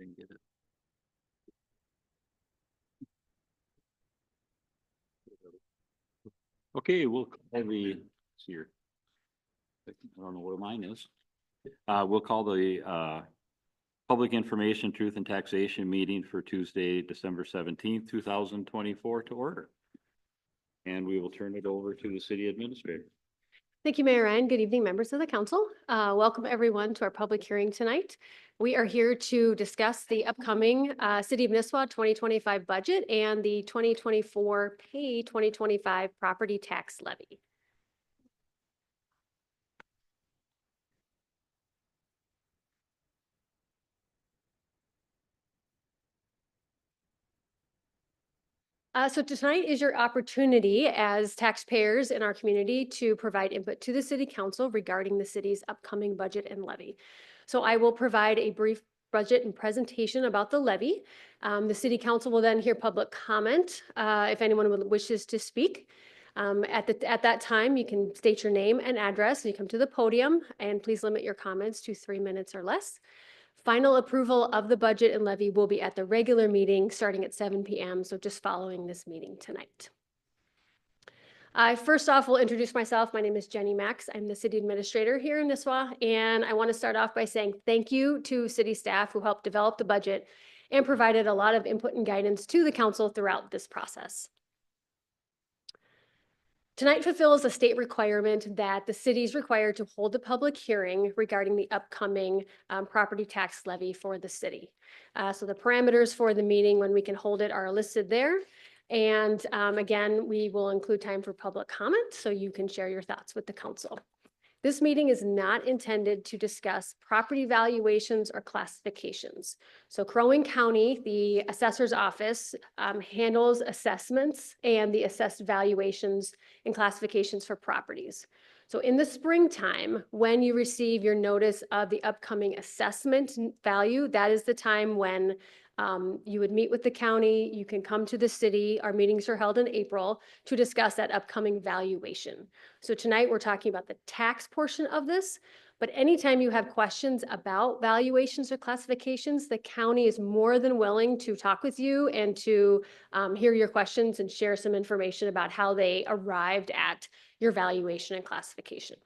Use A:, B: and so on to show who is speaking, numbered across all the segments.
A: and get it. Okay, we'll call the, here. I don't know where mine is. We'll call the Public Information, Truth and Taxation meeting for Tuesday, December 17th, 2024 to order. And we will turn it over to the city administrator.
B: Thank you, Mayor Ryan. Good evening, members of the council. Welcome everyone to our public hearing tonight. We are here to discuss the upcoming City of Nisswa 2025 budget and the 2024 Pay 2025 property tax levy. So tonight is your opportunity as taxpayers in our community to provide input to the city council regarding the city's upcoming budget and levy. So I will provide a brief budget and presentation about the levy. The city council will then hear public comment if anyone wishes to speak. At that time, you can state your name and address. You come to the podium and please limit your comments to 3 minutes or less. Final approval of the budget and levy will be at the regular meeting starting at 7 p.m. So just following this meeting tonight. First off, will introduce myself. My name is Jenny Max. I'm the city administrator here in Nisswa, and I want to start off by saying thank you to city staff who helped develop the budget and provided a lot of input and guidance to the council throughout this process. Tonight fulfills a state requirement that the city is required to hold a public hearing regarding the upcoming property tax levy for the city. So the parameters for the meeting when we can hold it are listed there. And again, we will include time for public comment so you can share your thoughts with the council. This meeting is not intended to discuss property valuations or classifications. So Crow Wing County, the assessor's office, handles assessments and the assessed valuations and classifications for properties. So in the springtime, when you receive your notice of the upcoming assessment value, that is the time when you would meet with the county. You can come to the city. Our meetings are held in April to discuss that upcoming valuation. So tonight we're talking about the tax portion of this, but anytime you have questions about valuations or classifications, the county is more than willing to talk with you and to hear your questions and share some information about how they arrived at your valuation and classification.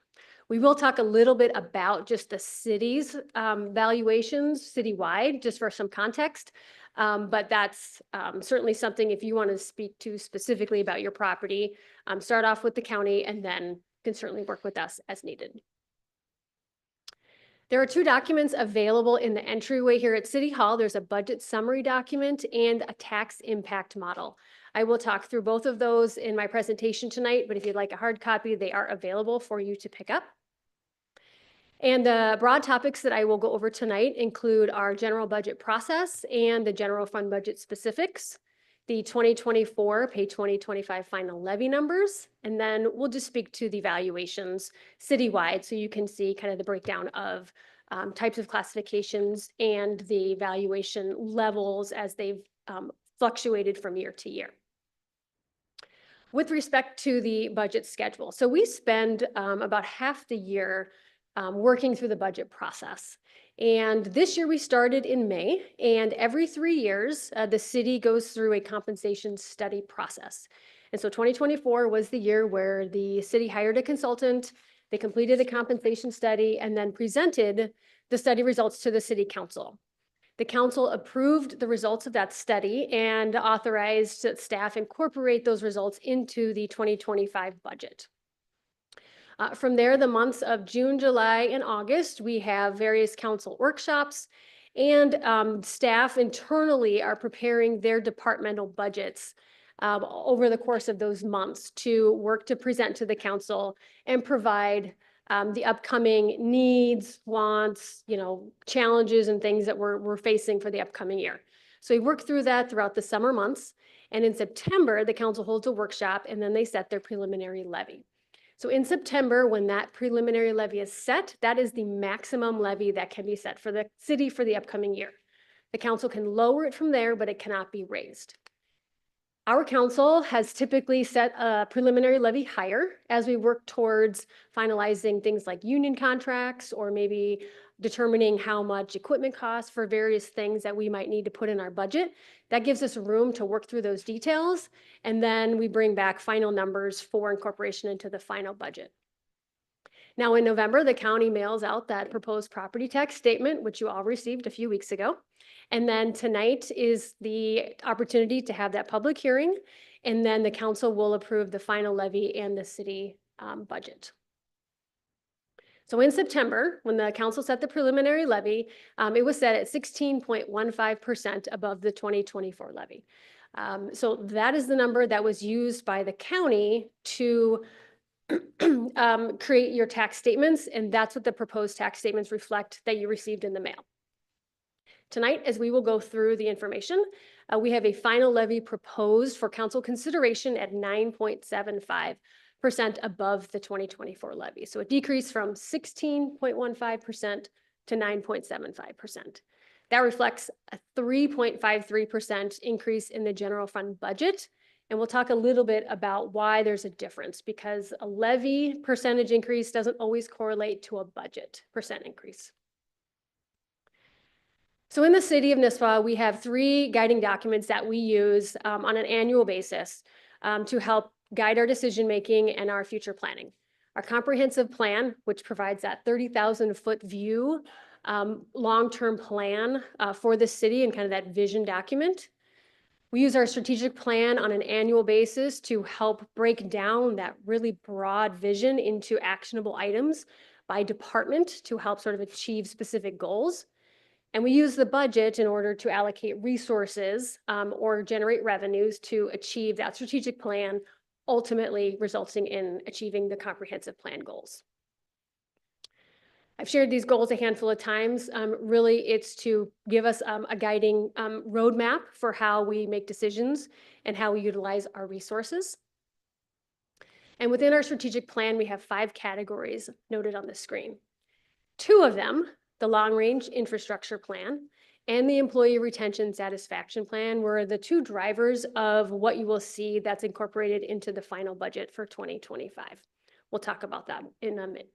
B: We will talk a little bit about just the city's valuations citywide, just for some context. But that's certainly something if you want to speak to specifically about your property, start off with the county and then can certainly work with us as needed. There are 2 documents available in the entryway here at City Hall. There's a budget summary document and a tax impact model. I will talk through both of those in my presentation tonight, but if you'd like a hard copy, they are available for you to pick up. And the broad topics that I will go over tonight include our general budget process and the general fund budget specifics, the 2024 Pay 2025 final levy numbers, and then we'll just speak to the valuations citywide so you can see kind of the breakdown of types of classifications and the valuation levels as they've fluctuated from year to year. With respect to the budget schedule, so we spend about half the year working through the budget process. And this year we started in May, and every 3 years, the city goes through a compensation study process. And so 2024 was the year where the city hired a consultant, they completed a compensation study, and then presented the study results to the city council. The council approved the results of that study and authorized staff incorporate those results into the 2025 budget. From there, the months of June, July, and August, we have various council workshops, and staff internally are preparing their departmental budgets over the course of those months to work to present to the council and provide the upcoming needs, wants, challenges and things that we're facing for the upcoming year. So we work through that throughout the summer months, and in September, the council holds a workshop, and then they set their preliminary levy. So in September, when that preliminary levy is set, that is the maximum levy that can be set for the city for the upcoming year. The council can lower it from there, but it cannot be raised. Our council has typically set a preliminary levy higher as we work towards finalizing things like union contracts or maybe determining how much equipment costs for various things that we might need to put in our budget. That gives us room to work through those details, and then we bring back final numbers for incorporation into the final budget. Now, in November, the county mails out that proposed property tax statement, which you all received a few weeks ago. And then tonight is the opportunity to have that public hearing, and then the council will approve the final levy and the city budget. So in September, when the council set the preliminary levy, it was set at 16.15% above the 2024 levy. So that is the number that was used by the county to create your tax statements, and that's what the proposed tax statements reflect that you received in the mail. Tonight, as we will go through the information, we have a final levy proposed for council consideration at 9.75% above the 2024 levy. So a decrease from 16.15% to 9.75%. That reflects a 3.53% increase in the general fund budget. And we'll talk a little bit about why there's a difference, because a levy percentage increase doesn't always correlate to a budget percent increase. So in the city of Nisswa, we have 3 guiding documents that we use on an annual basis to help guide our decision-making and our future planning. Our comprehensive plan, which provides that 30,000-foot view, long-term plan for the city and kind of that vision document. We use our strategic plan on an annual basis to help break down that really broad vision into actionable items by department to help sort of achieve specific goals. And we use the budget in order to allocate resources or generate revenues to achieve that strategic plan, ultimately resulting in achieving the comprehensive plan goals. I've shared these goals a handful of times. Really, it's to give us a guiding roadmap for how we make decisions and how we utilize our resources. And within our strategic plan, we have 5 categories noted on the screen. 2 of them, the long-range infrastructure plan and the employee retention satisfaction plan, were the 2 drivers of what you will see that's incorporated into the final budget for 2025. We'll talk about that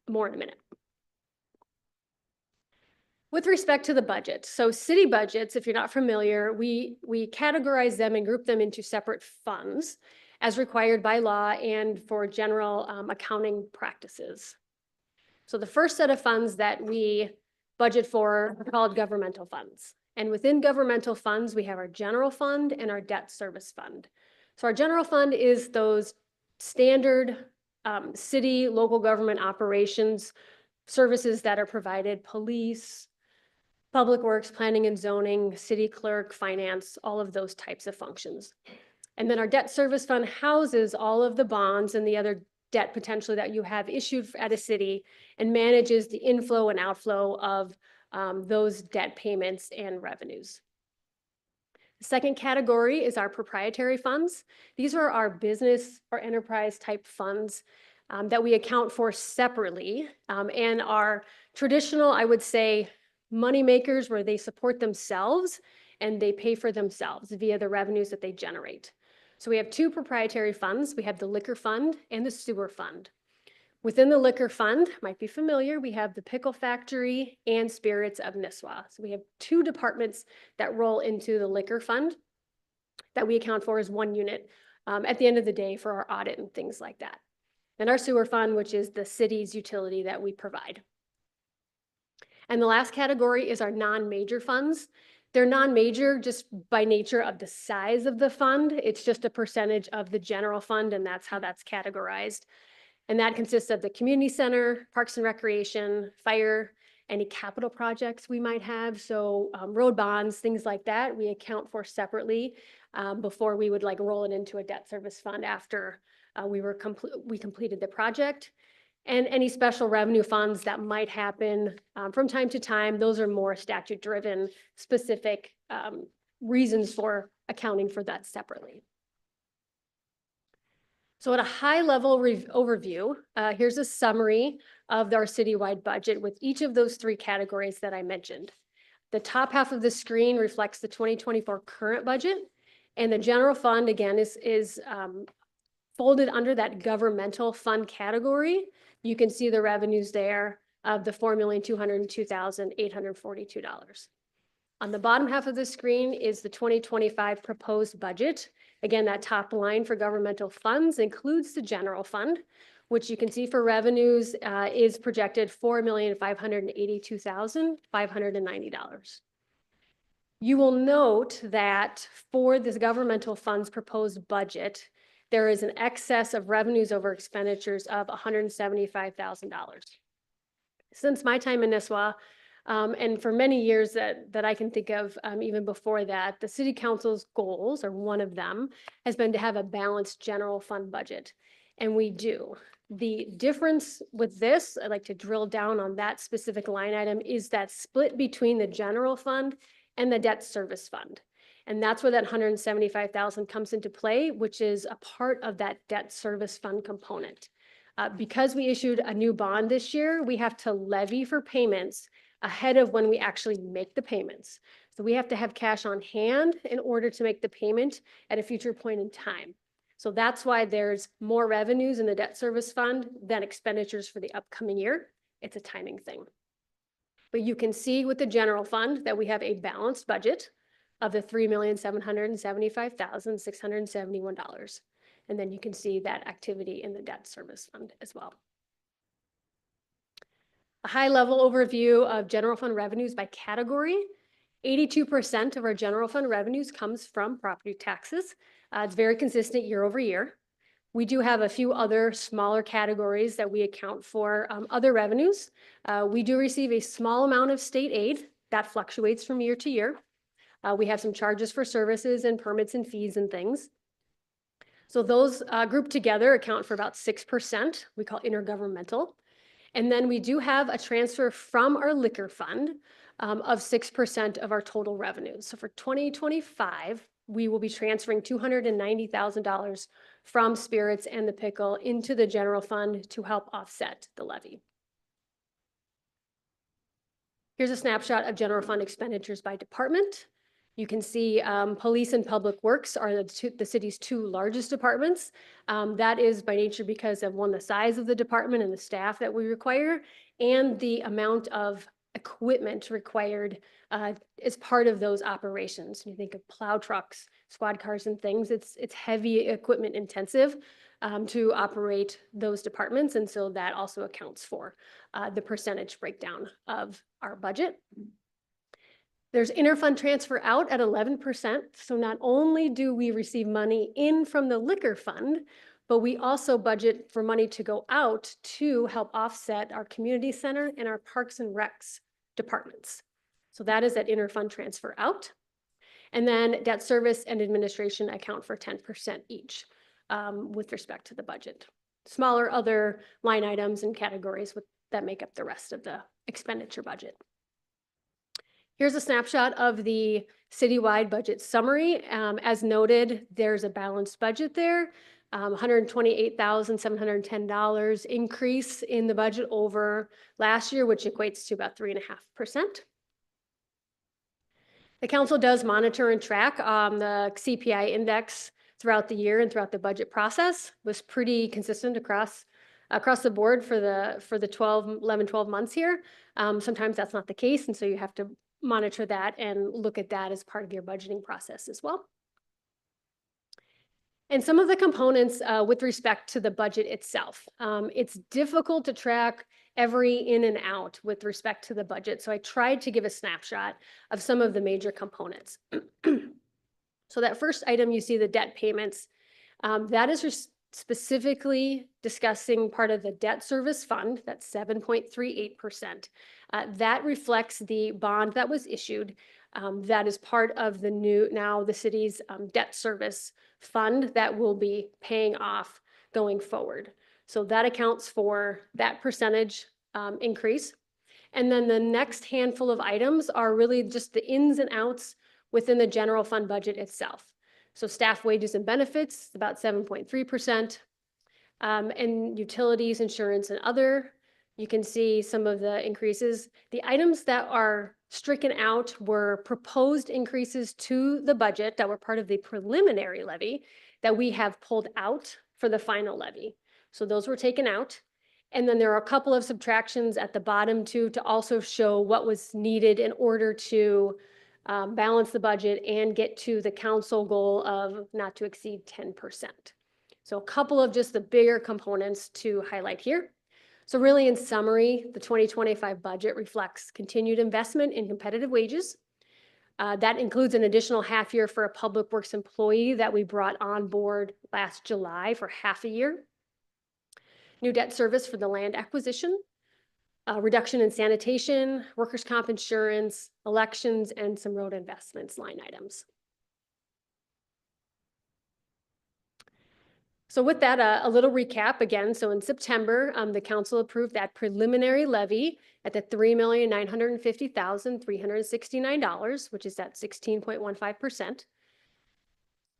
B: more in a minute. With respect to the budget, so city budgets, if you're not familiar, we categorize them and group them into separate funds as required by law and for general accounting practices. So the first set of funds that we budget for are called governmental funds. And within governmental funds, we have our general fund and our debt service fund. So our general fund is those standard city, local government operations, services that are provided, police, public works, planning and zoning, city clerk, finance, all of those types of functions. And then our debt service fund houses all of the bonds and the other debt potentially that you have issued at a city and manages the inflow and outflow of those debt payments and revenues. The second category is our proprietary funds. These are our business or enterprise type funds that we account for separately and are traditional, I would say, money makers where they support themselves and they pay for themselves via the revenues that they generate. So we have 2 proprietary funds. We have the liquor fund and the sewer fund. Within the liquor fund, might be familiar, we have the Pickle Factory and Spirits of Nisswa. So we have 2 departments that roll into the liquor fund that we account for as 1 unit at the end of the day for our audit and things like that. And our sewer fund, which is the city's utility that we provide. And the last category is our non-major funds. They're non-major just by nature of the size of the fund. It's just a percentage of the general fund, and that's how that's categorized. And that consists of the community center, parks and recreation, fire, any capital projects we might have. So road bonds, things like that, we account for separately before we would like roll it into a debt service fund after we completed the project. And any special revenue funds that might happen from time to time, those are more statute-driven, specific reasons for accounting for that separately. So at a high-level overview, here's a summary of our citywide budget with each of those 3 categories that I mentioned. The top half of the screen reflects the 2024 current budget, And the general fund, again, is folded under that governmental fund category. You can see the revenues there of the $4,202,842. On the bottom half of the screen is the 2025 proposed budget. Again, that top line for governmental funds includes the general fund, which you can see for revenues is projected $4,582,590. You will note that for this governmental funds proposed budget, there is an excess of revenues over expenditures of $175,000. Since my time in Nisswa, and for many years that I can think of, even before that, the city council's goals, or one of them, has been to have a balanced general fund budget. And we do. The difference with this, I'd like to drill down on that specific line item, is that split between the general fund and the debt service fund. And that's where that $175,000 comes into play, which is a part of that debt service fund component. Because we issued a new bond this year, we have to levy for payments ahead of when we actually make the payments. So we have to have cash on hand in order to make the payment at a future point in time. So that's why there's more revenues in the debt service fund than expenditures for the upcoming year. It's a timing thing. But you can see with the general fund that we have a balanced budget of the $3,775,671. And then you can see that activity in the debt service fund as well. A high-level overview of general fund revenues by category. 82% of our general fund revenues comes from property taxes. It's very consistent year over year. We do have a few other smaller categories that we account for other revenues. We do receive a small amount of state aid that fluctuates from year to year. We have some charges for services and permits and fees and things. So those grouped together account for about 6%, we call intergovernmental. And then we do have a transfer from our liquor fund of 6% of our total revenues. So for 2025, we will be transferring $290,000 from spirits and the pickle into the general fund to help offset the levy. Here's a snapshot of general fund expenditures by department. You can see police and public works are the city's two largest departments. That is by nature because of one, the size of the department and the staff that we require, and the amount of equipment required as part of those operations. You think of plow trucks, squad cars and things. It's heavy equipment intensive to operate those departments. And so that also accounts for the percentage breakdown of our budget. There's interfund transfer out at 11%. So not only do we receive money in from the liquor fund, but we also budget for money to go out to help offset our community center and our parks and recs departments. So that is that interfund transfer out. And then debt service and administration account for 10% each with respect to the budget. Smaller other line items and categories that make up the rest of the expenditure budget. Here's a snapshot of the citywide budget summary. As noted, there's a balanced budget there. $128,710 increase in the budget over last year, which equates to about 3.5%. The council does monitor and track the CPI index throughout the year and throughout the budget process. It was pretty consistent across the board for the 12 months here. Sometimes that's not the case, and so you have to monitor that and look at that as part of your budgeting process as well. And some of the components with respect to the budget itself. It's difficult to track every in and out with respect to the budget. So I tried to give a snapshot of some of the major components. So that first item, you see the debt payments. That is specifically discussing part of the debt service fund, that's 7.38%. That reflects the bond that was issued. That is part of the city's debt service fund that will be paying off going forward. So that accounts for that percentage increase. And then the next handful of items are really just the ins and outs within the general fund budget itself. So staff wages and benefits, about 7.3%. And utilities, insurance, and other, you can see some of the increases. The items that are Stricken out were proposed increases to the budget that were part of the preliminary levy that we have pulled out for the final levy. So those were taken out. And then there are a couple of subtractions at the bottom too, to also show what was needed in order to balance the budget and get to the council goal of not to exceed 10%. So a couple of just the bigger components to highlight here. So really, in summary, the 2025 budget reflects continued investment in competitive wages. That includes an additional half year for a public works employee that we brought on board last July for half a year. New debt service for the land acquisition, reduction in sanitation, workers' comp insurance, elections, and some road investments line items. So with that, a little recap again. So in September, the council approved that preliminary levy at the $3,950,369, which is at 16.15%.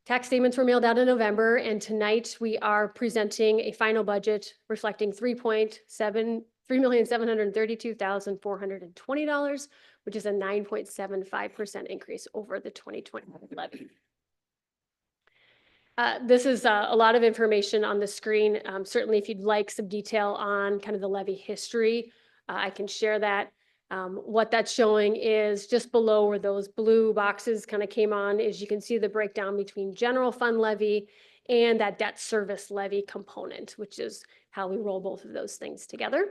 B: Tax statements were mailed out in November, and tonight we are presenting a final budget reflecting $3,732,420, which is a 9.75% increase over the 2020 levy. This is a lot of information on the screen. Certainly, if you'd like some detail on kind of the levy history, I can share that. What that's showing is just below where those blue boxes kind of came on is you can see the breakdown between general fund levy and that debt service levy component, which is how we roll both of those things together.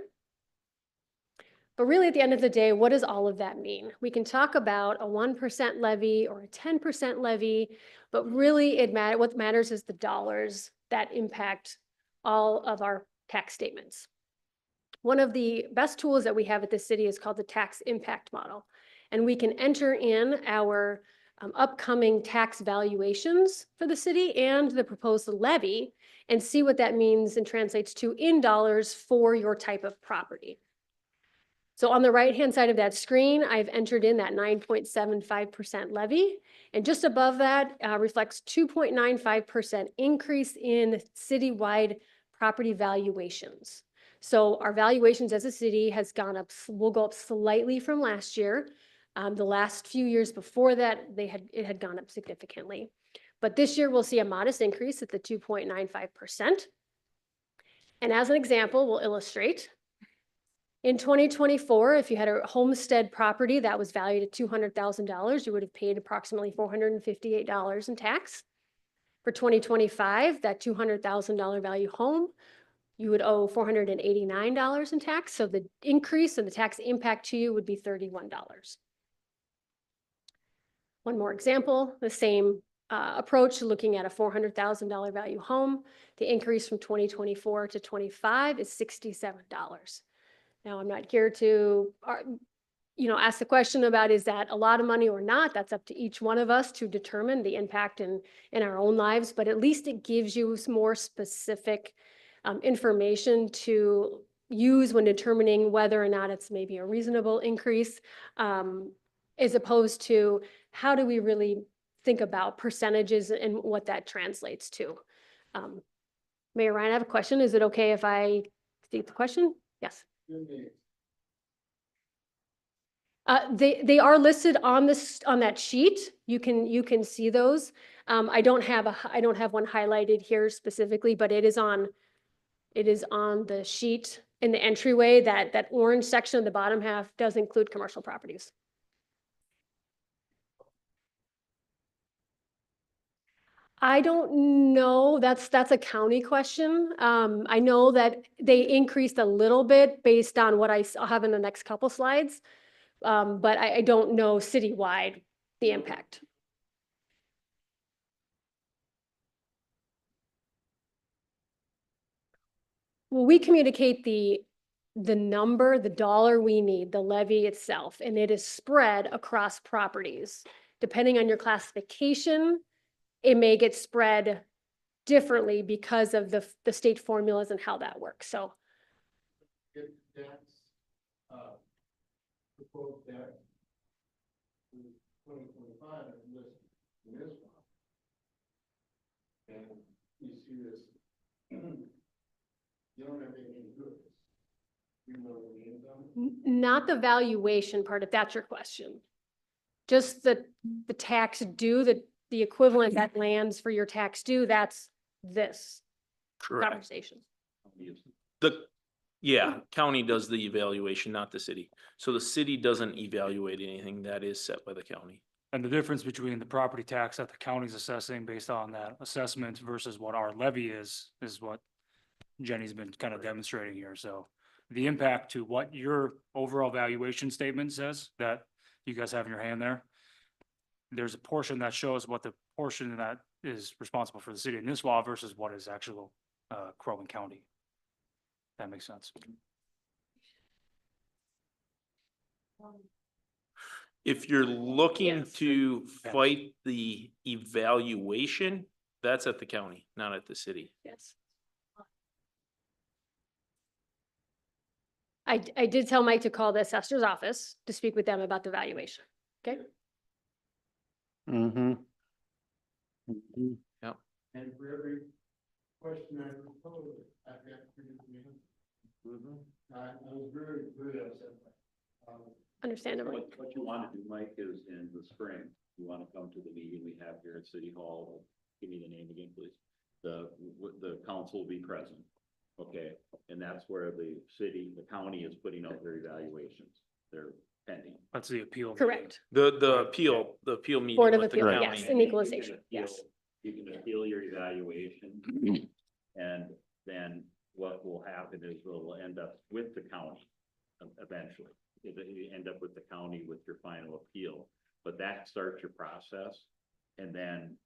B: But really, at the end of the day, what does all of that mean? We can talk about a 1% levy or a 10% levy, but really what matters is the dollars that impact all of our tax statements. One of the best tools that we have at the city is called the tax impact model. And we can enter in our upcoming tax valuations for the city and the proposed levy and see what that means and translates to in dollars for your type of property. So on the right-hand side of that screen, I've entered in that 9.75% levy, and just above that reflects 2.95% increase in citywide property valuations. So our valuations as a city has gone up, will go up slightly from last year. The last few years before that, it had gone up significantly. But this year we'll see a modest increase at the 2.95%. And as an example, we'll illustrate. In 2024, if you had a homestead property that was valued at $200,000, you would have paid approximately $458 in tax. For 2025, that $200,000 value home, you would owe $489 in tax. So the increase in the tax impact to you would be $31. One more example, the same approach, looking at a $400,000 value home. The increase from 2024 to 25 is $67. Now, I'm not here to, ask the question about is that a lot of money or not. That's up to each one of us to determine the impact in our own lives, but at least it gives you some more specific information to use when determining whether or not it's maybe a reasonable increase, as opposed to how do we really think about percentages and what that translates to. Mayor Ryan, I have a question. Is it okay if I state the question? Yes. They are listed on that sheet. You can see those. I don't have one highlighted here specifically, but it is on the sheet in the entryway. That orange section of the bottom half does include commercial properties. I don't know. That's a county question. I know that they increased a little bit based on what I'll have in the next couple slides, but I don't know citywide the impact. Well, we communicate the number, the dollar we need, the levy itself, and it is spread across properties. Depending on your classification, it may get spread differently because of the state formulas and how that works. So
C: if that's proposed debt in 2025 and this Nisswa, and you see this, you don't have anything to do with this. You know the income,
B: Not the valuation part, if that's your question. Just the tax due, the equivalent that lands for your tax due, that's this
D: Correct.
B: conversation.
D: Yeah, county does the evaluation, not the city. So the city doesn't evaluate anything, that is set by the county.
E: And the difference between the property tax that the county's assessing based on that assessment versus what our levy is what Jenny's been kind of demonstrating here. So the impact to what your overall valuation statement says that you guys have in your hand there. There's a portion that shows what the portion that is responsible for the city of Nisswa versus what is actual, Crow Wing County. That makes sense.
D: If you're looking
B: Yes.
D: to fight the evaluation, that's at the county, not at the city.
B: Yes. I did tell Mike to call the assessor's office to speak with them about the valuation. Okay?
A: Mm-hmm.
C: And for every question I propose, I've got three meetings. I was very, very upset.
B: Understandably.
A: What you want to do, Mike, is in the spring, you want to come to the meeting we have here at City Hall. Give me the name again, please. The council will be present. Okay, and that's where the county is putting out their evaluations. They're pending.
E: That's the appeal.
B: Correct.
D: The appeal meeting
B: Board of
D: with the
B: Appeal,
D: county.
B: yes, and equalization, yes.
A: You can appeal your evaluation, and then what will happen is we'll end up with the county eventually. You end up with the county with your final appeal, but that starts your process. And then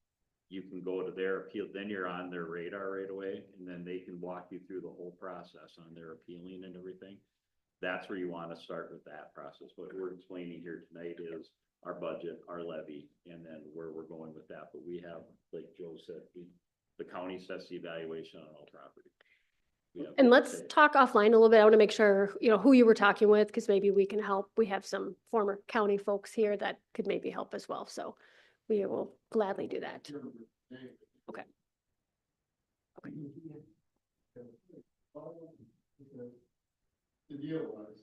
A: you can go to their appeal, then you're on their radar right away, and then they can walk you through the whole process on their appealing and everything. That's where you want to start with that process. What we're explaining here tonight is our budget, our levy, and then where we're going with that. But we have, like Joe said, the county sets the evaluation on all property.
B: And let's talk offline a little bit. I want to make sure, who you were talking with, because maybe we can help. We have some former county folks here that could maybe help as well. So we will gladly do that. Okay.
C: The deal was,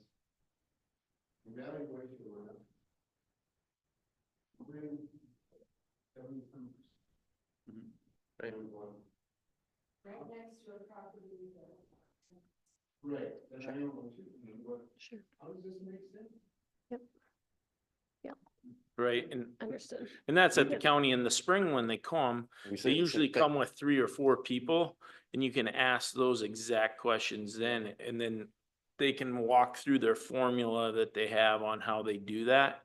C: evaluation was, bring 7
D: Right.
C: Right next to a property. Right, and I don't want to,
B: Sure.
C: how does this make sense?
D: Right,
B: Understood.
D: and that's at the county in the spring when they come. They usually come with 3 or 4 people, and you can ask those exact questions then, and then they can walk through their formula that they have on how they do that.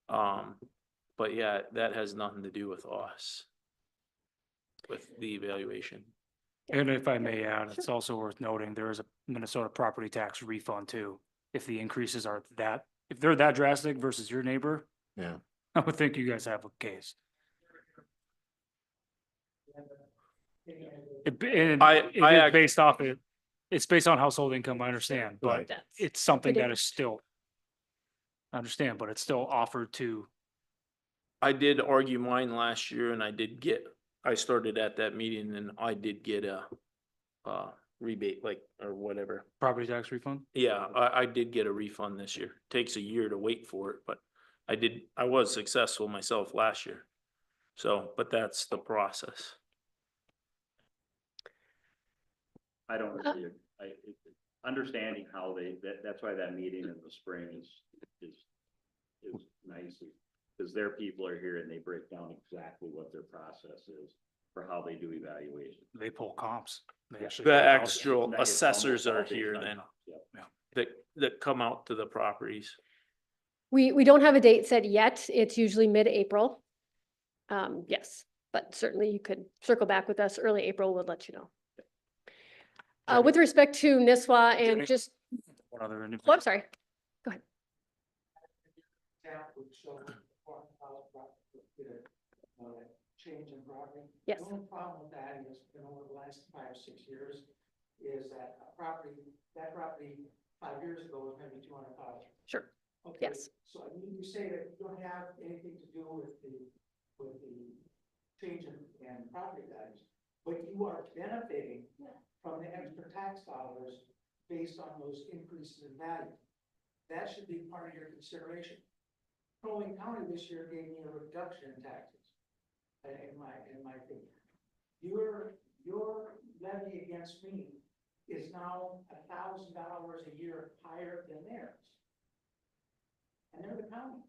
D: But yeah, that has nothing to do with us, with the evaluation.
E: And if I may add, it's also worth noting, there is a Minnesota property tax refund too. If the increases are if they're that drastic versus your neighbor.
A: Yeah.
E: I would think you guys have a case. It's based off it. It's based on household income, I understand, but
B: That's
E: it's something that
B: ridiculous.
E: is still. I understand, but it's still offered to,
D: I did argue mine last year and I started at that meeting and I did get a rebate, or whatever.
E: property tax refund.
D: Yeah, I did get a refund this year. Takes a year to wait for it, but I was successful myself last year. So, but that's the process.
A: I don't really, understanding how that's why that meeting in the spring is nice. Because their people are here and they break down exactly what their process is for how they do evaluation.
E: They pull comps. They actually
D: The
E: pull comps.
D: actual
A: That is
D: assessors
A: almost all
D: are
A: based
D: here
A: on
D: then,
A: comps, yeah.
D: that come out to the properties.
B: We don't have a date set yet. It's usually mid-April. Yes, but certainly you could circle back with us early April. We'll let you know. With respect to Nisswa and
E: Jenny.
B: just,
E: One other.
B: oh, I'm sorry.
F: Change in property.
B: Yes.
F: The only problem with that is, over the last 5 or 6 years, is that that property 5 years ago was maybe 200,000.
B: Sure.
F: Okay,
B: Yes.
F: so I mean, you say that you don't have anything to do with the change in property values, but you are benefiting from the extra tax dollars based on those increases in value. that should be part of your consideration. Crow Wing County this year gave me a reduction in taxes, in my opinion. Your levy against me is now $1,000 a year higher than theirs. And they're the county.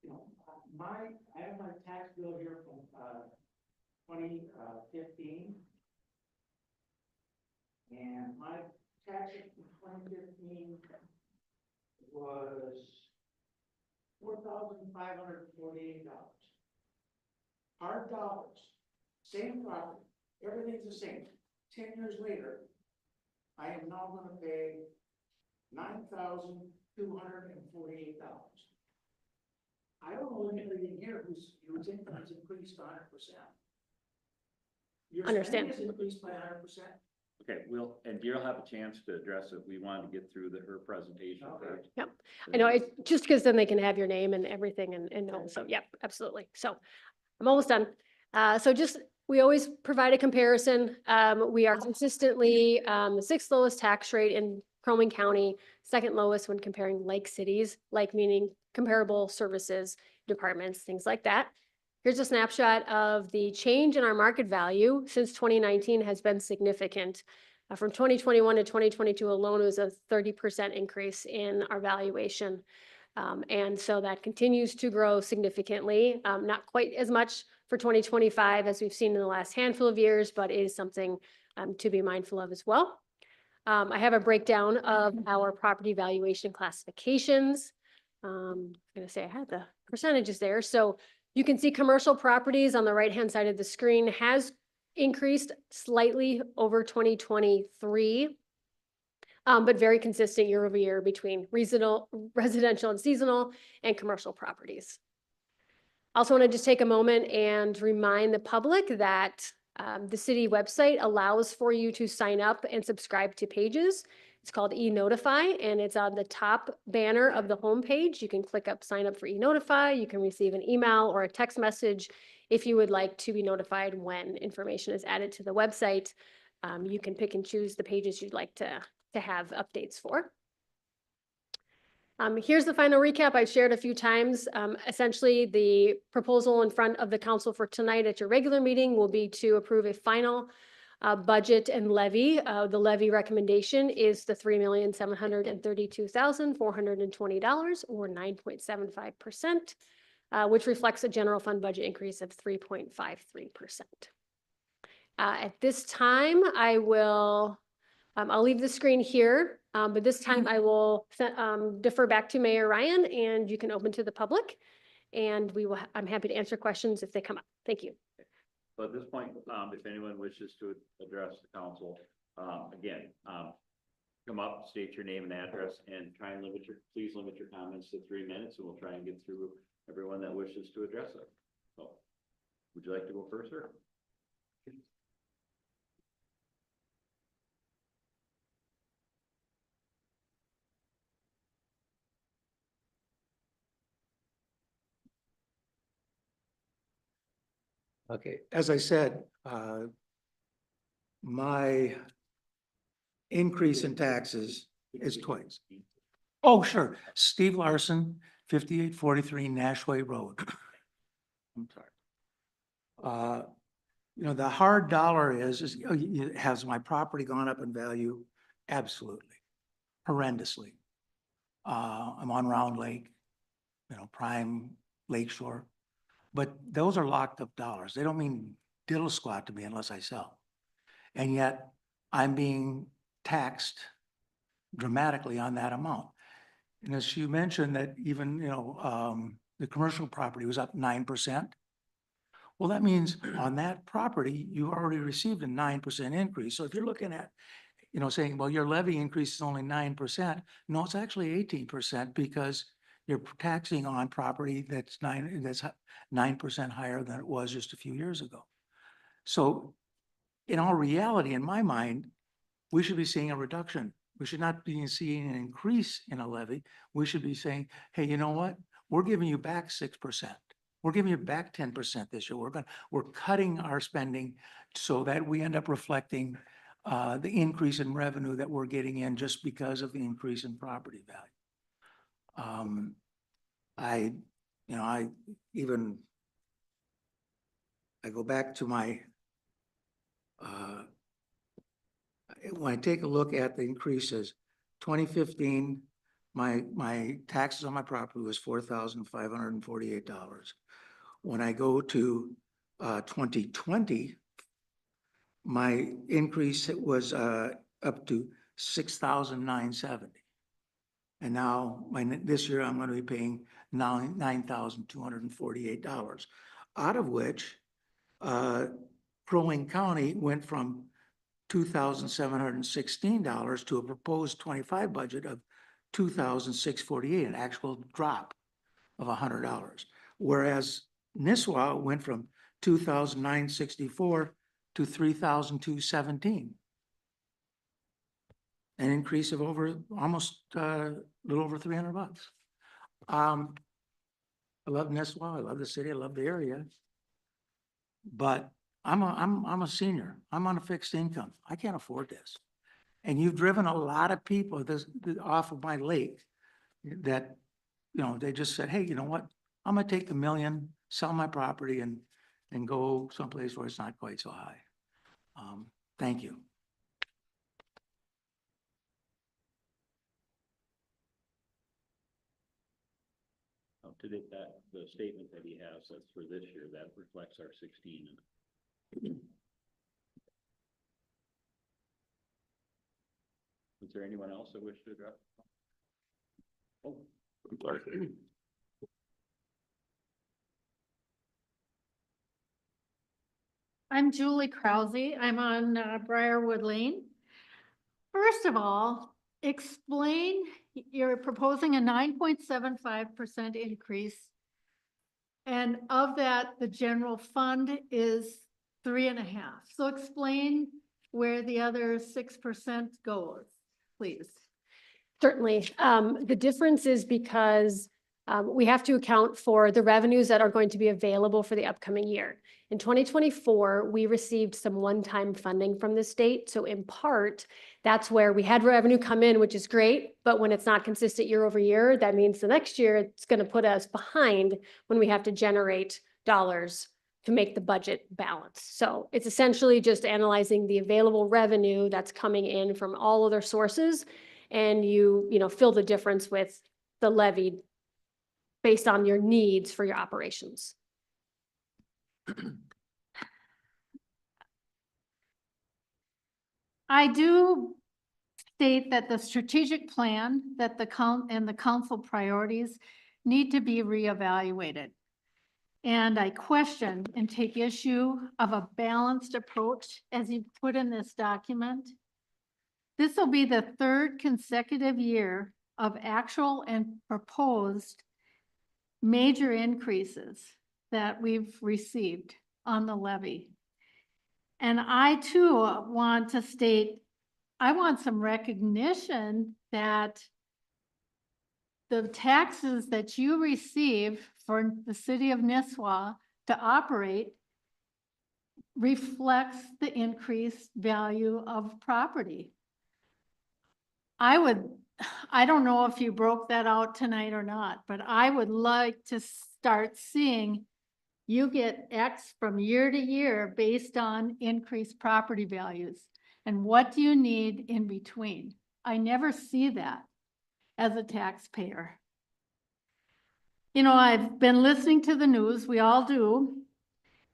F: You know, I have my tax bill here from, 2015. And my tax in 2015 was $4,548. Hard dollars, same property, everything's the same. 10 years later, I am now gonna pay $9,248. I don't know anybody in here whose income has increased 100%. Your
B: Understand.
F: spending has increased by 100%.
A: Okay, and Dear will have a chance to address it. We wanted to get through her presentation
F: Okay.
A: first.
B: Yep. I know, it just because then they can have your name and everything and know, so, yep, absolutely. So I'm almost done. We always provide a comparison. We are consistently, the sixth lowest tax rate in Crow Wing County, second lowest when comparing like cities, like meaning comparable services, departments, things like that. Here's a snapshot of the change in our market value since 2019 has been significant. From 2021 to 2022 alone, it was a 30% increase in our valuation. And so that continues to grow significantly, not quite as much for 2025 as we've seen in the last handful of years, but it is something to be mindful of as well. I have a breakdown of our property valuation classifications. I'm going to say I had the percentages there. So you can see commercial properties on the right-hand side of the screen has increased slightly over 2023. But very consistent year over year between residential and seasonal and commercial properties. Also want to just take a moment and remind the public that the city website allows for you to sign up and subscribe to pages. It's called e-Notify, and it's on the top banner of the homepage. You can click up sign up for e-Notify. You can receive an email or a text message if you would like to be notified when information is added to the website. You can pick and choose the pages you'd like to have updates for. Here's the final recap I've shared a few times. Essentially, the proposal in front of the council for tonight at your regular meeting will be to approve a final budget and levy. The levy recommendation is the $3,732,420 or 9.75%, which reflects a general fund budget increase of 3.53%. At this time, I'll leave the screen here, but this time I will defer back to Mayor Ryan, and you can open to the public. And I'm happy to answer questions if they come up. Thank you.
A: So at this point, if anyone wishes to address the council, again, come up, state your name and address, and try and please limit your comments to 3 minutes, and we'll try and get through everyone that wishes to address it. So, would you like to go first, sir?
G: Okay, as I said, my increase in taxes is twice. Oh, sure. Steve Larson, 5843 Nashway Road. I'm sorry. You know, the hard dollar has my property gone up in value? Absolutely. Horrendously. I'm on Round Lake, you know, prime lakeshore. But those are locked up dollars. They don't mean diddle squat to me unless I sell. And yet I'm being taxed dramatically on that amount. And as you mentioned that even, you know, the commercial property was up 9%. Well, that means on that property, you already received a 9% increase. So if you're looking at, you know, saying, well, your levy increase is only 9%. No, it's actually 18% because you're taxing on property that's 9% higher than it was just a few years ago. So in all reality, in my mind, we should be seeing a reduction. We should not be seeing an increase in a levy. We should be saying, hey, you know what? We're giving you back 6%. We're giving you back 10% this year. We're cutting our spending so that we end up reflecting the increase in revenue that we're getting in just because of the increase in property value. I, you know, I go back to my, when I take a look at the increases, 2015, my taxes on my property was $4,548. When I go to 2020, my increase was up to $6,970. And now this year I'm going to be paying $9,248, out of which Crow Wing County went from $2,716 to a proposed 25 budget of $2,648, an actual drop of $100. Whereas Nisswa went from $2,964 to $3,217. An increase of almost a little over $300. I love Nisswa, I love the city, I love the area. But I'm a senior. I'm on a fixed income. I can't afford this. And you've driven a lot of people off of my lake that, you know, they just said, hey, you know what? I'm gonna take the million, sell my property and go someplace where it's not quite so high. Thank you.
A: Today, the statement that he has, that's for this year, that reflects our 16. Is there anyone else that wishes to address? Oh, I'm sorry.
H: I'm Julie Krause. I'm on Briarwood Lane. First of all, explain, you're proposing a 9.75% increase. And of that, the general fund is 3.5. So explain where the other 6% goes, please.
B: Certainly. The difference is because we have to account for the revenues that are going to be available for the upcoming year. In 2024, we received some one-time funding from the state. So in part, that's where we had revenue come in, which is great. But when it's not consistent year over year, that means the next year it's going to put us behind when we have to generate dollars to make the budget balance. So it's essentially just analyzing the available revenue that's coming in from all other sources. And you fill the difference with the levy based on your needs for your operations.
H: I do state that the strategic plan that the council priorities need to be reevaluated. And I question and take issue of a balanced approach as you put in this document. This will be the third consecutive year of actual and proposed major increases that we've received on the levy. And I too want to state, I want some recognition that the taxes that you receive for the city of Nisswa to operate reflects the increased value of property. I don't know if you broke that out tonight or not, but I would like to start seeing you get X from year to year based on increased property values. And what do you need in between? I never see that as a taxpayer. You know, I've been listening to the news, we all do.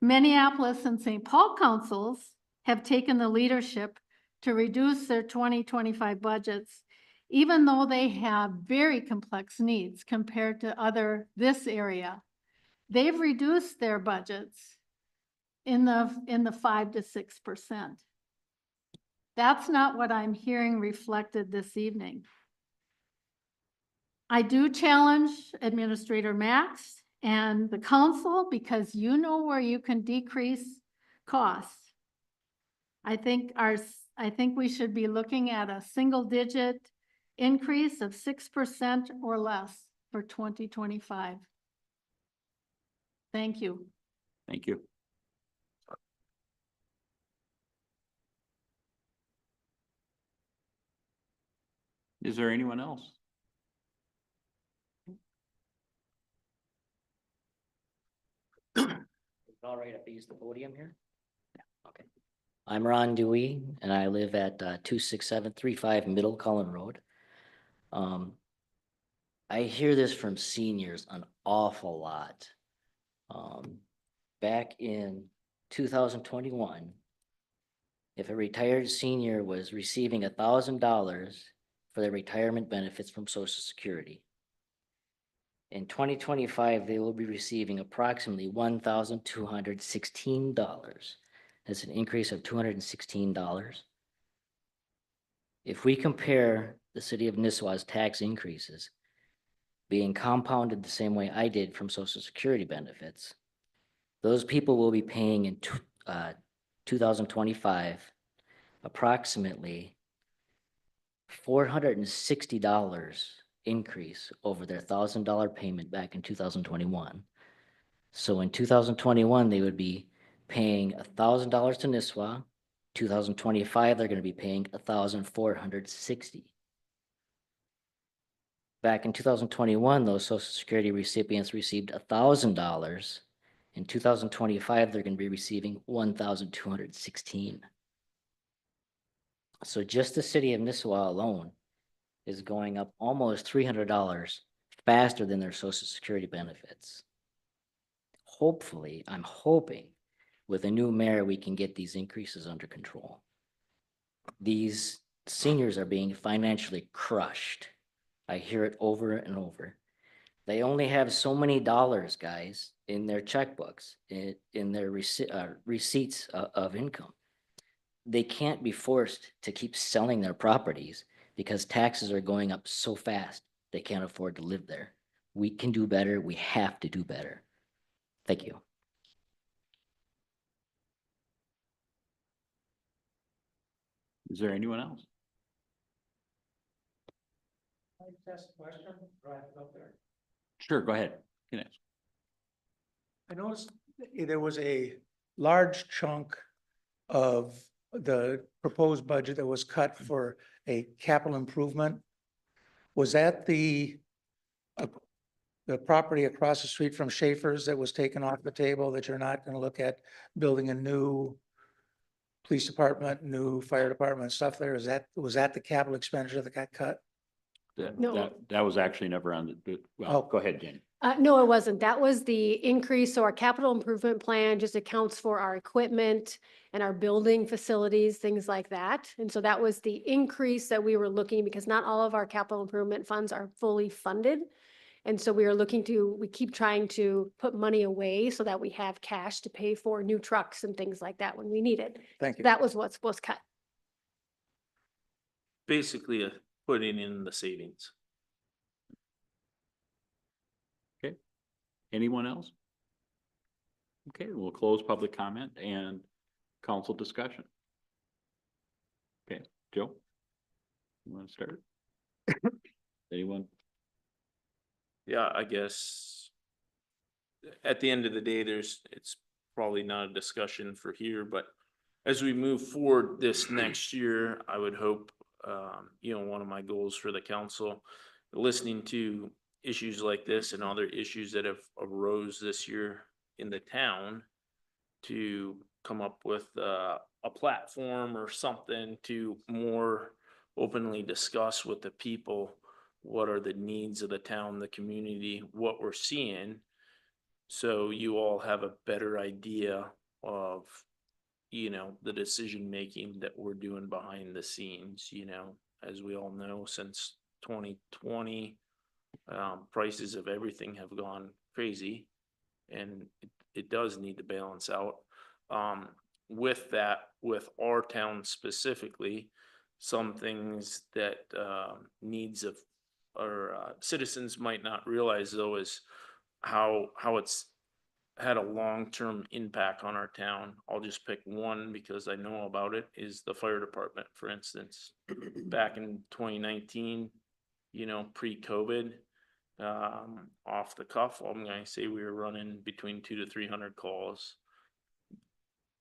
H: Minneapolis and St. Paul councils have taken the leadership to reduce their 2025 budgets, even though they have very complex needs compared to this area. They've reduced their budgets in the 5 to 6%. That's not what I'm hearing reflected this evening. I do challenge Administrator Max and the council because you know where you can decrease costs. I think we should be looking at a single-digit increase of 6% or less for 2025. Thank you.
A: Thank you. Is there anyone else?
I: All right, if I use the podium here? Okay. I'm Ron Dewey, and I live at 26735 Middle Cullen Road. I hear this from seniors an awful lot. Back in 2021, if a retired senior was receiving $1,000 for their retirement benefits from Social Security, in 2025, they will be receiving approximately $1,216. That's an increase of $216. If we compare the city of Nisswa's tax increases being compounded the same way I did from Social Security benefits, those people will be paying in 2025 approximately $460 increase over their $1,000 payment back in 2021. So in 2021, they would be paying $1,000 to Nisswa. 2025, they're going to be paying $1,460. Back in 2021, those Social Security recipients received $1,000. In 2025, they're going to be receiving $1,216. So just the city of Nisswa alone is going up almost $300 faster than their Social Security benefits. Hopefully, I'm hoping with a new mayor, we can get these increases under control. These seniors are being financially crushed. I hear it over and over. They only have so many dollars, guys, in their checkbooks, in their receipts of income. They can't be forced to keep selling their properties because taxes are going up so fast, they can't afford to live there. We can do better. We have to do better. Thank you.
A: Is there anyone else?
G: Can I ask a question? Right up there.
A: Sure, go ahead. You can ask.
G: I noticed there was a large chunk of the proposed budget that was cut for a capital improvement. Was that the property across the street from Schaefer's that was taken off the table, that you're not gonna look at building a new police department, new fire department stuff there? Was that the capital expenditure that got cut?
B: No.
A: That was actually never on the, well,
G: Oh.
A: go ahead, Jenny.
B: No, it wasn't. That was the increase. So our capital improvement plan just accounts for our equipment and our building facilities, things like that. And so that was the increase that we were looking, because not all of our capital improvement funds are fully funded. And so we keep trying to put money away so that we have cash to pay for new trucks and things like that when we need it.
G: Thank you.
B: That was what was cut.
D: Basically, putting in the savings.
A: Anyone else? Okay, we'll close public comment and council discussion. Okay, Joe? You want to start? Anyone?
D: Yeah, I guess at the end of the day, it's probably not a discussion for here, but as we move forward this next year, I would hope, one of my goals for the council, listening to issues like this and other issues that have arose this year in the town, to come up with a platform or something to more openly discuss with the people what are the needs of the town, the community, what we're seeing, so you all have a better idea of the decision making that we're doing behind the scenes. As we all know, since 2020, prices of everything have gone crazy, and it does need to balance out. With that, with our town specifically, some things that needs of our citizens might not realize, though, is how it's had a long-term impact on our town. I'll just pick one because I know about it, is the fire department, for instance. Back in 2019, pre-COVID, off the cuff, I'm going to say we were running between 200 to 300 calls.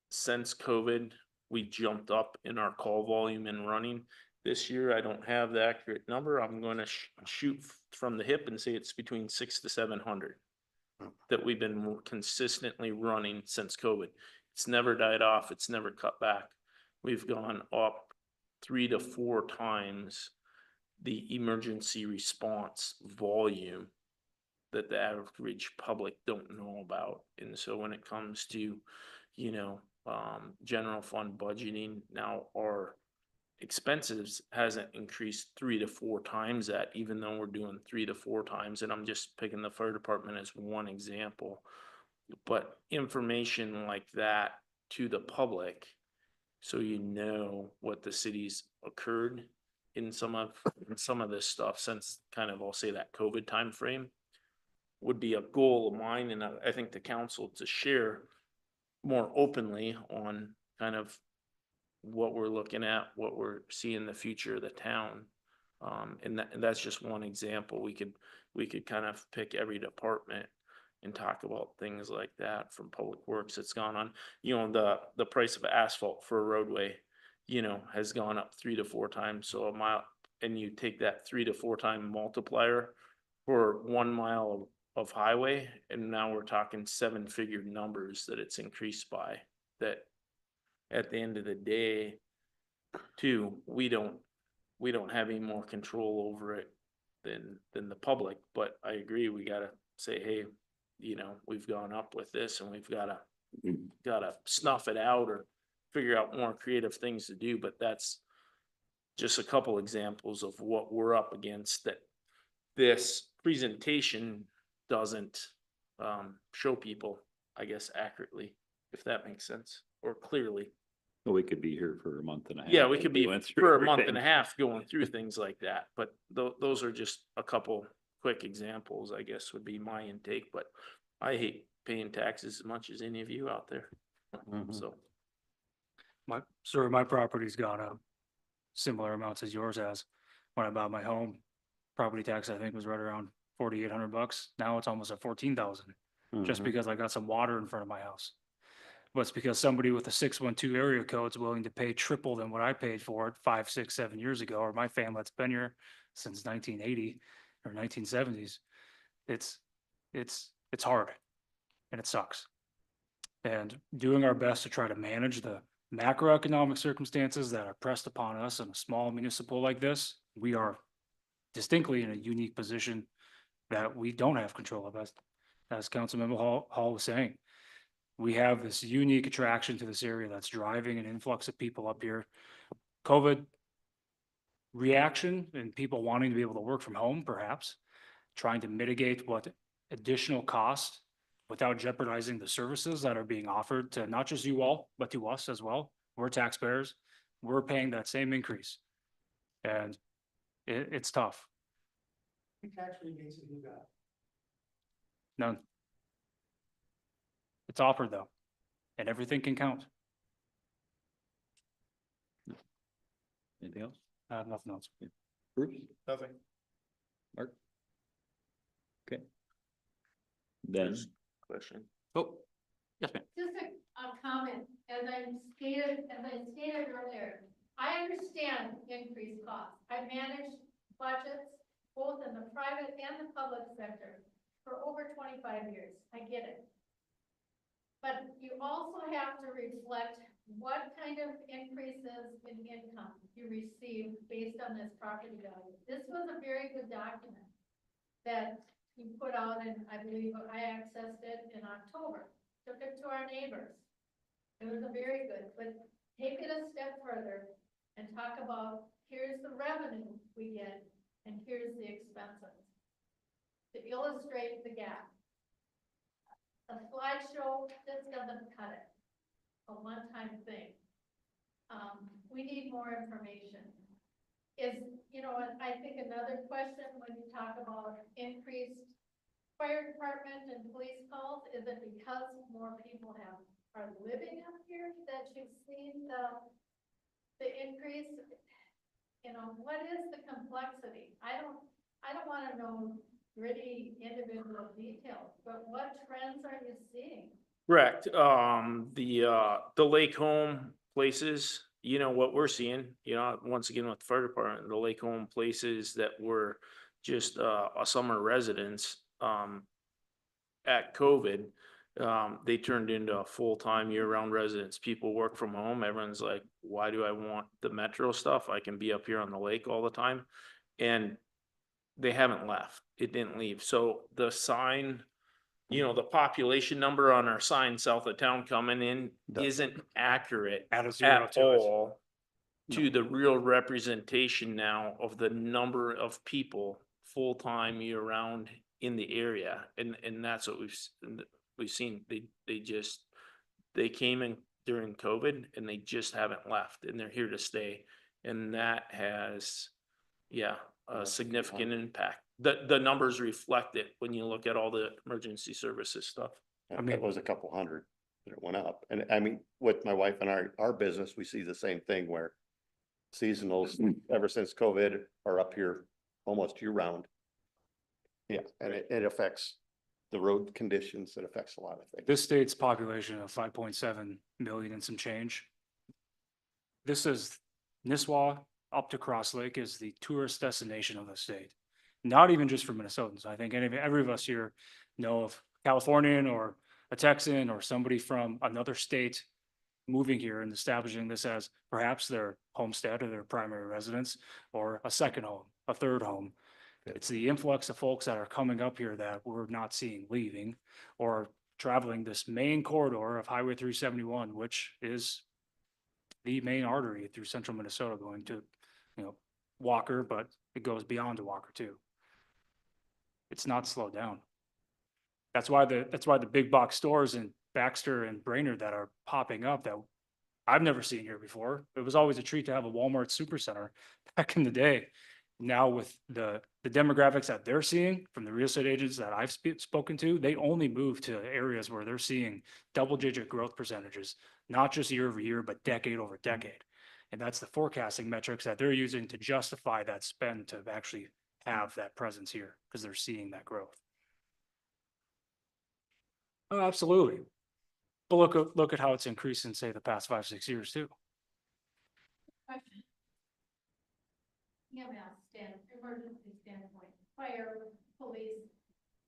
D: Since COVID, we jumped up in our call volume and running. This year, I don't have the accurate number. I'm gonna shoot from the hip and say it's between 600 to 700 that we've been consistently running since COVID. It's never died off. It's never cut back. We've gone up 3 to 4 times the emergency response volume that the average public don't know about. And so when it comes to, you know, general fund budgeting, now our expenses hasn't increased 3 to 4 times that, even though we're doing 3 to 4 times, and I'm just picking the fire department as one example. But information like that to the public, so you know what the city's occurred in some of this stuff since kind of, I'll say, that COVID timeframe, would be a goal of mine, and I think the council to share more openly on kind of what we're looking at, what we're seeing the future of the town. And that's just one example. We could kind of pick every department and talk about things like that. From Public Works, it's gone on, you know, the price of asphalt for a roadway, you know, has gone up 3 to 4 times. So a mile, and you take that 3 to 4 time multiplier for 1 mile of highway, and now we're talking 7-figure numbers that it's increased by. That at the end of the day, too, we don't have any more control over it than the public. But I agree, we gotta say, hey, you know, we've gone up with this, and we've gotta snuff it out or figure out more creative things to do. But that's just a couple examples of what we're up against that this presentation doesn't show people, I guess, accurately, if that makes sense, or clearly.
A: Well, we could be here for a month and a half.
D: Yeah, we
A: if
D: could be
A: went through
D: for a month and
A: everything.
D: a half going through things like that, but those are just a couple quick examples, I guess, would be my intake. But I hate paying taxes as much as any of you out there. So,
E: My property's gone up similar amounts as yours has. When I bought my home, property tax, I think, was right around $4,800. Now it's almost at 14,000, just
A: Mhm.
E: because I got some water in front of my house. But it's because somebody with a 612 area code is willing to pay triple than what I paid for it 5, 6, 7 years ago, or my family that's been here since 1980 or 1970s. It's hard, and it sucks. And doing our best to try to manage the macroeconomic circumstances that are pressed upon us in a small municipal like this, we are distinctly in a unique position that we don't have control of. As Councilmember Hall was saying, we have this unique attraction to this area that's driving an influx of people up here. COVID reaction and people wanting to be able to work from home, perhaps, trying to mitigate what additional costs without jeopardizing the services that are being offered to not just you all, but to us as well. We're taxpayers. We're paying that same increase. And it's tough.
F: Who tax rebates have you got?
E: None. It's offered though, and everything can count.
A: Anything else?
E: Nothing else.
A: Bruce?
D: nothing.
A: Mark? Okay. Then,
D: There's a question.
A: oh, yes, ma'am.
H: Just a comment, as I stated earlier, I understand increased costs. I managed budgets both in the private and the public sector for over 25 years. I get it. But you also have to reflect what kind of increases in income you receive based on this property value. This was a very good document that you put out, and I believe I accessed it in October, took it to our neighbors. It was a very good, but take it a step further and talk about, here's the revenue we get and here's the expenses to illustrate the gap. A slideshow just doesn't cut it, a one-time thing. We need more information. I think another question when you talk about increased fire department and police calls, is it because more people are living up here that you've seen the increase? What is the complexity? I don't want to know gritty individual details, but what trends are you seeing?
D: Correct. The lake home places, you know, what we're seeing, you know, once again with the fire department, the lake home places that were just, a summer residence, at COVID, they turned into a full-time year-round residence. People work from home. Everyone's like, why do I want the metro stuff? I can be up here on the lake all the time. And they haven't left. It didn't leave. So the sign, you know, the population number on our sign south of town coming in isn't accurate
E: Add a zero
D: at
E: to it.
D: all to the real representation now of the number of people full-time year-round in the area. And that's what we've seen. They came in during COVID and they just haven't left and they're here to stay. And that has, yeah, a significant impact. The numbers reflect it when you look at all the emergency services stuff.
E: I mean-
J: It was a couple hundred that it went up. And I mean, with my wife and our business, we see the same thing where seasonals, ever since COVID, are up here almost year round. Yeah, and it affects the road conditions. It affects a lot of things.
E: This state's population of 5.7 million and some change. This is Nisswa up to Cross Lake is the tourist destination of the state. Not even just for Minnesotans. I think every of us here know of Californian or a Texan or somebody from another state moving here and establishing this as perhaps their homestead or their primary residence or a second home, a third home. It's the influx of folks that are coming up here that we're not seeing leaving or traveling this main corridor of Highway 371, which is the main artery through central Minnesota going to, you know, Walker, but it goes beyond to Walker too. It's not slowed down. That's why the big box stores in Baxter and Brainerd that are popping up that I've never seen here before. It was always a treat to have a Walmart supercenter back in the day. Now with the demographics that they're seeing from the real estate agents that I've spoken to, they only move to areas where they're seeing double-digit growth percentages, not just year over year, but decade over decade. And that's the forecasting metrics that they're using to justify that spend to actually have that presence here because they're seeing that growth. Oh, absolutely. But look at how it's increased in, say, the past 5-6 years too.
H: Question. EMS emergency standpoint, fire, police,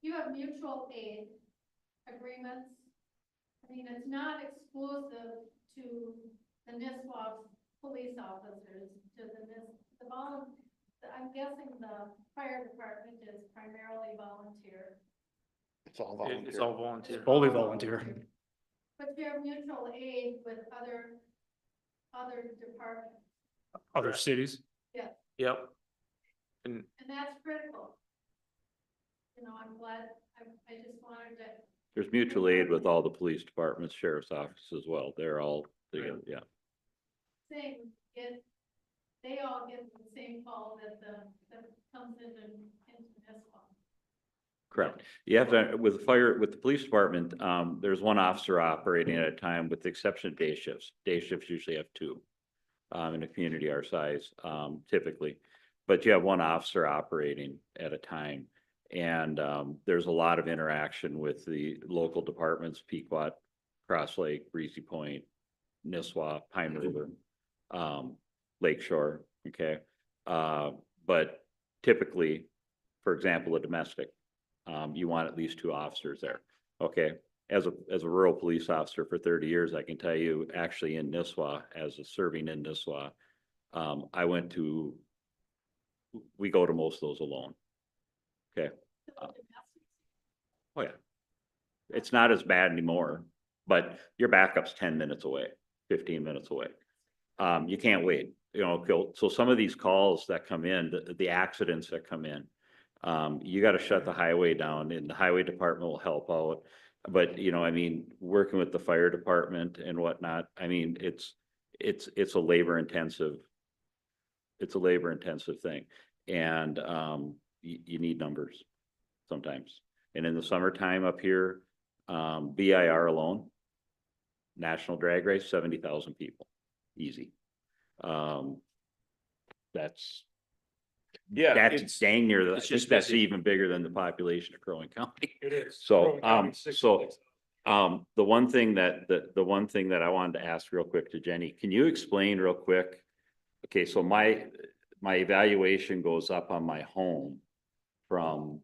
H: you have mutual aid agreements. I mean, it's not exclusive to the Nisswa police officers, to I'm guessing the fire department is primarily volunteer.
J: It's all
D: It's
J: volunteer.
D: all volunteer.
E: Fully volunteer.
H: But you have mutual aid with other departments,
E: Other cities.
D: Yep. And
H: and that's critical. You know, I'm glad, I just wanted to.
A: There's mutual aid with all the police departments, sheriff's office as well. They're all together, yeah.
H: They all get the same call that comes into this one.
A: Correct. You have to, with the police department, there's one officer operating at a time with the exception of day shifts. Day shifts usually have two, in a community our size, typically. But you have one officer operating at a time. And, there's a lot of interaction with the local departments, Pequot, Cross Lake, Breezy Point, Nisswa, Pine River, Lakeshore, okay? But typically, for example, a domestic, you want at least two officers there, okay? As a rural police officer for 30 years, I can tell you, actually in Nisswa, serving in Nisswa, we go to most of those alone, okay? Oh yeah. It's not as bad anymore, but your backup's 10 minutes away, 15 minutes away. You can't wait, you know, so some of these calls that come in, the accidents that come in, you got to shut the highway down and the highway department will help out. But, you know, I mean, working with the fire department and whatnot, I mean, it's a labor intensive thing. And, you need numbers sometimes. And in the summertime up here, BIR alone, national drag race, 70,000 people, easy. That's dang near, I
D: it's
A: think
D: just
A: that's
D: busy.
A: even bigger than the population of Crow Wing County.
E: It is.
A: So, The one thing that, the one thing that I wanted to ask real quick to Jenny, can you explain real quick? Okay, so my evaluation goes up on my home from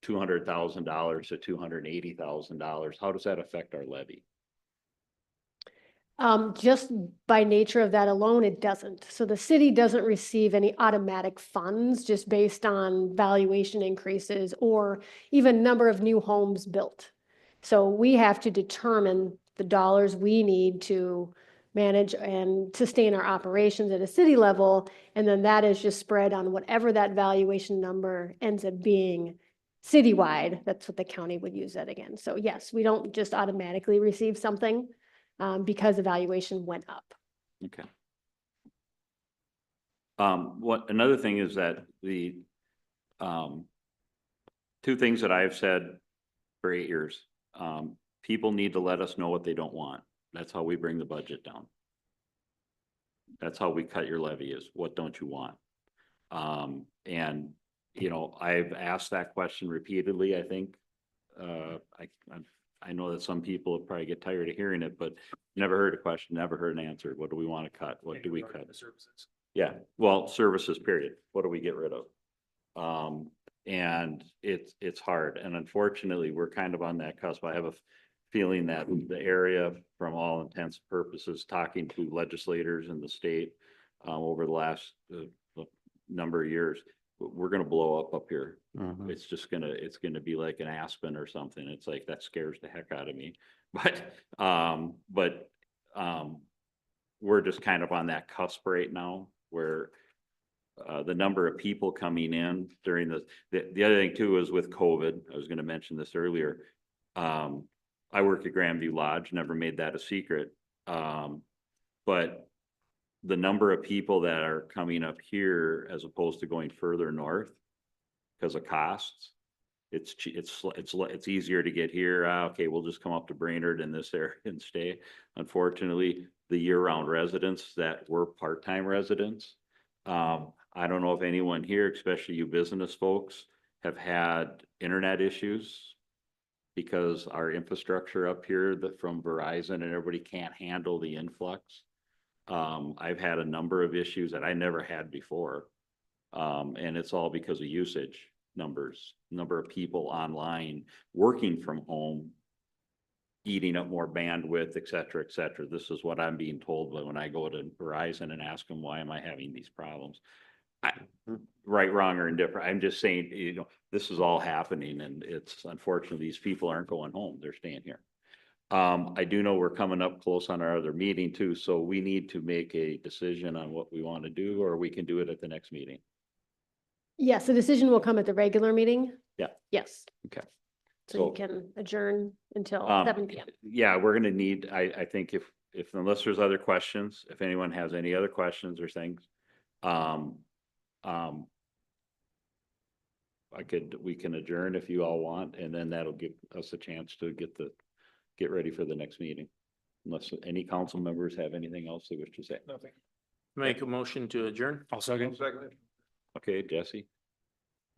A: $200,000 to $280,000. How does that affect our levy?
B: Just by nature of that alone, it doesn't. So the city doesn't receive any automatic funds just based on valuation increases or even number of new homes built. So we have to determine the dollars we need to manage and sustain our operations at a city level. And then that is just spread on whatever that valuation number ends up being citywide. That's what the county would use that again. So yes, we don't just automatically receive something because the valuation went up.
A: Okay. Another thing is that the, two things that I've said for 8 years, people need to let us know what they don't want. That's how we bring the budget down. That's how we cut your levy is what don't you want? And, you know, I've asked that question repeatedly, I think. I know that some people probably get tired of hearing it, but never heard a question, never heard an answer. What do we want to cut? What do we cut?
E: Services.
A: Yeah, well, services, period. What do we get rid of? And it's hard. And unfortunately, we're kind of on that cusp. I have a feeling that the area, from all intents and purposes, talking to legislators in the state over the last number of years, we're gonna blow up here. It's just it's gonna be like an aspen or something. It's like, that scares the heck out of me. But we're just kind of on that cusp right now where the number of people coming in during the other thing too is with COVID. I was gonna mention this earlier. I work at Grandview Lodge, never made that a secret. But the number of people that are coming up here as opposed to going further north because of costs, it's easier to get here. Okay, we'll just come up to Brainerd in this area and stay. Unfortunately, the year-round residents that were part-time residents, I don't know if anyone here, especially you business folks, have had internet issues because our infrastructure up here from Verizon and everybody can't handle the influx. I've had a number of issues that I never had before. And it's all because of usage numbers, number of people online working from home, eating up more bandwidth, et cetera, et cetera. This is what I'm being told when I go to Verizon and ask them, why am I having these problems? Right, wrong, or indifferent. I'm just saying, you know, this is all happening and it's unfortunate these people aren't going home. They're staying here. I do know we're coming up close on our other meeting too, so we need to make a decision on what we want to do, or we can do it at the next meeting.
B: Yes, the decision will come at the regular meeting.
A: Yeah.
B: Yes.
A: Okay.
B: So you
A: So,
B: can adjourn until 7 PM.
A: Yeah, we're gonna need, I think if unless there's other questions, if anyone has any other questions or things, we can adjourn if you all want, and then that'll give us a chance to get ready for the next meeting. Unless any council members have anything else they wish to say.
E: Nothing.
D: Make a motion to adjourn.
E: I'll second.
A: Okay, Jesse.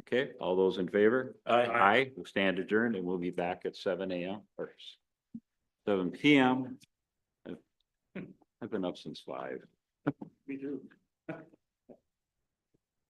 A: Okay, all those in favor?
D: Aye.
A: We'll stand adjourned and we'll be back at 7 AM or 7 PM. I've been up since 5.
C: Me too.